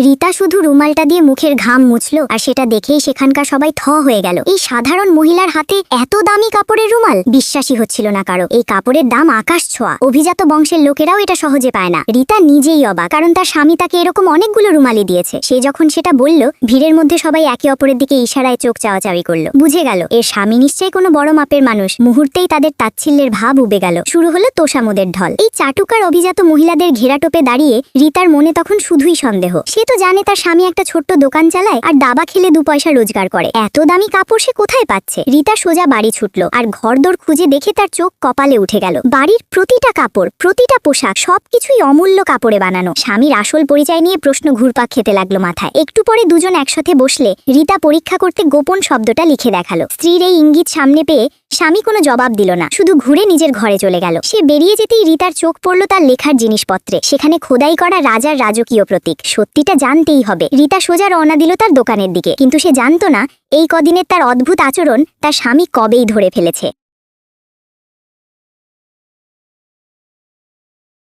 রীতা শুধু রুমালটা দিয়ে মুখের ঘাম মুছলো, আর সেটা দেখেই সেখানকার সবাই থ হয়ে গেল। এই সাধারণ মহিলার হাতে এত দামি কাপড়ের রুমাল, বিশ্বাসই হচ্ছিল না কারো। এই কাপড়ের দাম আকাশ ছোঁয়া, অভিজাত বংশের লোকেরাও এটা সহজে পায় না। রীতা নিজেই অবাক, কারণ তার স্বামী তাকে এরকম অনেকগুলো রুমালি দিয়েছে। সে যখন সেটা বলল, ভিড়ের মধ্যে সবাই একে অপরের দিকে ইশারায় চোখ চাওয়াচাওয়ি করলো। বুঝে গেল এর স্বামী নিশ্চয়ই কোনো বড় মাপের মানুষ। মুহূর্তেই তাদের তাচ্ছিল্যের ভাব উবে গেল। শুরু হলো তোষামোদের ঢল। এই চাটুকার অভিজাত মহিলাদের ঘেরাটোপে দাঁড়িয়ে রীতার মনে তখন শুধুই সন্দেহ। সে তো জানে তার স্বামী একটা ছোট্ট দোকান চালায় আর দাবা খেলে 2 পয়সা রোজগার করে। এত দামি কাপড় সে কোথায় পাচ্ছে? রীতা সোজা বাড়ি ছুটলো, আর ঘরদোর খুঁজে দেখে তার চোখ কপালে উঠে গেল। বাড়ির প্রতিটা কাপড়, প্রতিটা পোশাক, সবকিছুই অমূল্য কাপড়ে বানানো। স্বামীর আসল পরিচয় নিয়ে প্রশ্ন ঘুরপাক খেতে লাগলো মাথায়। একটু পরে দুজন একসাথে বসলে রীতা পরীক্ষা করতে গোপন শব্দটা লিখে দেখালো। স্ত্রীর এই ইঙ্গিত সামনে পেয়ে স্বামী কোনো জবাব দিল না, শুধু ঘুরে নিজের ঘরে চলে গেল। সে বেরিয়ে যেতেই রীতার চোখ পড়ল তার লেখার জিনিসপত্রে। সেখানে খোদাই করা রাজার রাজকীয় প্রতীক। সত্যিটা জানতেই হবে। রীতা সোজা রওনা দিল তার দোকানের দিকে, কিন্তু সে জানতো না এই কদিনের তার অদ্ভুত আচরণ তার স্বামী কবেই ধরে ফেলেছে।